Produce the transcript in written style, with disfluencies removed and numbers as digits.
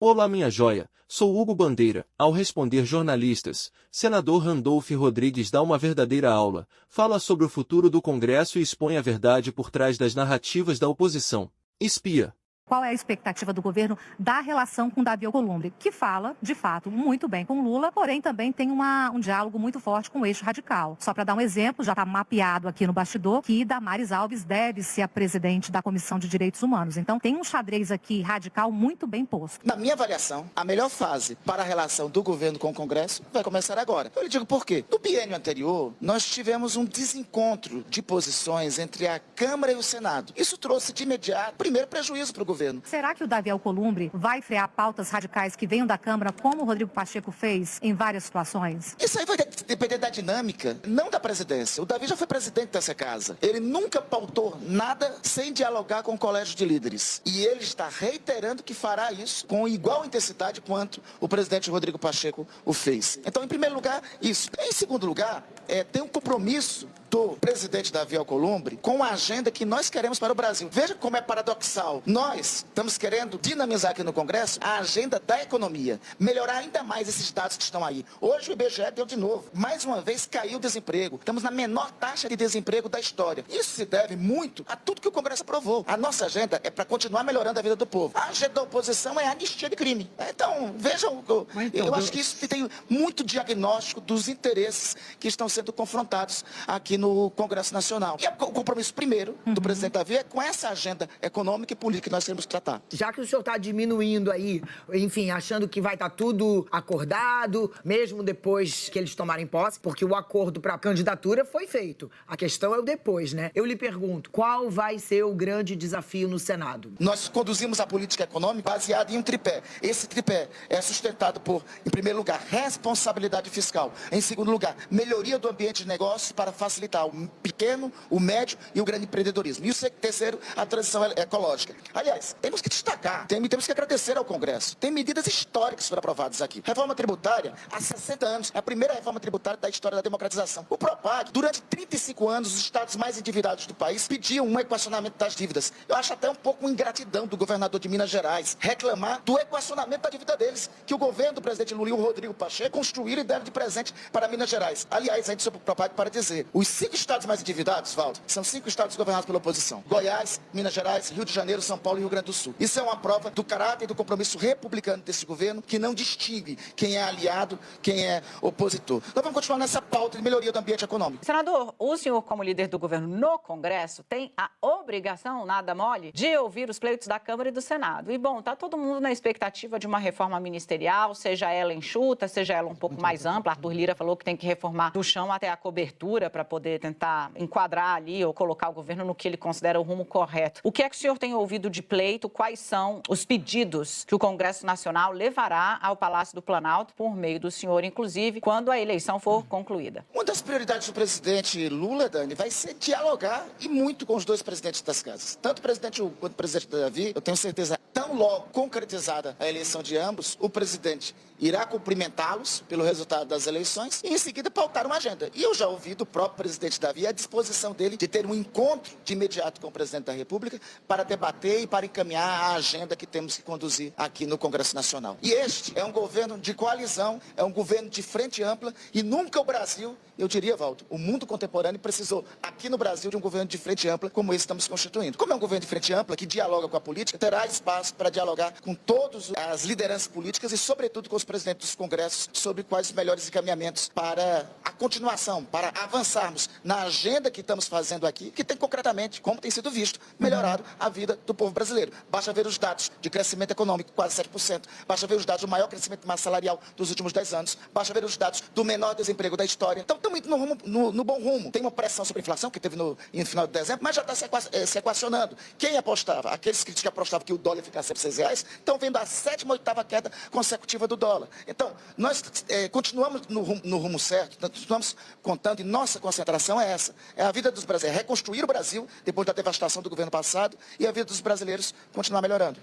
Olá, minha joia, sou Hugo Bandeira. Ao responder jornalistas, senador Randolph Rodrigues dá uma verdadeira aula, fala sobre o futuro do Congresso e expõe a verdade por trás das narrativas da oposição. Espia. Qual é a expectativa do governo da relação com Davi Alcolumbre, que fala, de fato, muito bem com Lula, porém também tem um diálogo muito forte com o eixo radical. Só para dar um exemplo, já está mapeado aqui no bastidor que Damares Alves deve ser a presidente da Comissão de Direitos Humanos. Então tem um xadrez aqui radical muito bem posto. Na minha avaliação, a melhor fase para a relação do governo com o Congresso vai começar agora. Eu lhe digo por quê. No biênio anterior, nós tivemos um desencontro de posições entre a Câmara e o Senado. Isso trouxe de imediato, primeiro, prejuízo para o governo. Será que o Davi Alcolumbre vai frear pautas radicais que venham da Câmara, como o Rodrigo Pacheco fez em várias situações? Isso aí vai depender da dinâmica, não da presidência. O Davi já foi presidente dessa casa. Ele nunca pautou nada sem dialogar com o colégio de líderes. E ele está reiterando que fará isso com igual intensidade quanto o presidente Rodrigo Pacheco o fez. Então, em primeiro lugar, isso. Em segundo lugar, tem um compromisso do presidente Davi Alcolumbre com a agenda que nós queremos para o Brasil. Veja como é paradoxal. Nós estamos querendo dinamizar aqui no Congresso a agenda da economia, melhorar ainda mais esses dados que estão aí. Hoje o IBGE deu de novo. Mais uma vez caiu o desemprego. Estamos na menor taxa de desemprego da história. Isso se deve muito a tudo que o Congresso aprovou. A nossa agenda é para continuar melhorando a vida do povo. A agenda da oposição é a anistia de crime. Então, vejam, eu acho que isso tem muito diagnóstico dos interesses que estão sendo confrontados aqui no Congresso Nacional. E o compromisso primeiro do presidente Davi é com essa agenda econômica e política que nós temos que tratar. Já que o senhor está diminuindo aí, enfim, achando que vai estar tudo acordado, mesmo depois que eles tomarem posse, porque o acordo para a candidatura foi feito. A questão é o depois, né? Eu lhe pergunto, qual vai ser o grande desafio no Senado? Nós conduzimos a política econômica baseada em um tripé. Esse tripé é sustentado por, em primeiro lugar, responsabilidade fiscal. Em segundo lugar, melhoria do ambiente de negócios para facilitar o pequeno, o médio e o grande empreendedorismo. E o terceiro, a transição ecológica. Aliás, temos que destacar, temos que agradecer ao Congresso. Tem medidas históricas que foram aprovadas aqui. Reforma tributária, há 60 anos, é a primeira reforma tributária da história da democratização. O PROPAD, durante 35 anos, os estados mais endividados do país pediam um equacionamento das dívidas. Eu acho até um pouco uma ingratidão do governador de Minas Gerais reclamar do equacionamento da dívida deles, que o governo do presidente Lula e o Rodrigo Pacheco construíram e deram de presente para Minas Gerais. Aliás, a gente sobre o PROPAD para dizer, os 5 estados mais endividados, Valdo, são 5 estados governados pela oposição. Goiás, Minas Gerais, Rio de Janeiro, São Paulo e Rio Grande do Sul. Isso é uma prova do caráter e do compromisso republicano desse governo, que não distingue quem é aliado, quem é opositor. Nós vamos continuar nessa pauta de melhoria do ambiente econômico. Senador, o senhor, como líder do governo no Congresso, tem a obrigação, nada mole, de ouvir os pleitos da Câmara e do Senado. E, bom, tá todo mundo na expectativa de uma reforma ministerial, seja ela enxuta, seja ela um pouco mais ampla. Arthur Lira falou que tem que reformar do chão até a cobertura para poder tentar enquadrar ali ou colocar o governo no que ele considera o rumo correto. O que é que o senhor tem ouvido de pleito? Quais são os pedidos que o Congresso Nacional levará ao Palácio do Planalto, por meio do senhor, inclusive, quando a eleição for concluída? Uma das prioridades do presidente Lula, Dani, vai ser dialogar e muito com os dois presidentes das casas. Tanto o presidente Hugo quanto o presidente Davi, eu tenho certeza, tão logo concretizada a eleição de ambos, o presidente irá cumprimentá-los pelo resultado das eleições e, em seguida, pautar uma agenda. E eu já ouvi do próprio presidente Davi a disposição dele de ter um encontro de imediato com o presidente da República para debater e para encaminhar a agenda que temos que conduzir aqui no Congresso Nacional. E este é um governo de coalizão, é um governo de frente ampla e nunca o Brasil, eu diria, Valdo, o mundo contemporâneo precisou aqui no Brasil de um governo de frente ampla como esse estamos constituindo. Como é um governo de frente ampla que dialoga com a política, terá espaço para dialogar com todas as lideranças políticas e, sobretudo, com os presidentes dos congressos sobre quais os melhores encaminhamentos para a continuação, para avançarmos na agenda que estamos fazendo aqui, que tem concretamente, como tem sido visto, melhorado a vida do povo brasileiro. Basta ver os dados de crescimento econômico, quase 7%. Basta ver os dados do maior crescimento de massa salarial dos últimos 10 anos. Basta ver os dados do menor desemprego da história. Então, estamos indo no bom rumo. Tem uma pressão sobre a inflação, que teve no final de dezembro, mas já está se equacionando. Quem apostava? Aqueles que apostavam que o dólar ia ficar sempre R$ 6, estão vendo a 7ª, 8ª queda consecutiva do dólar. Então, nós continuamos no rumo certo, continuamos contando, e nossa concentração é essa. É a vida dos brasileiros, é reconstruir o Brasil depois da devastação do governo passado e a vida dos brasileiros continuar melhorando.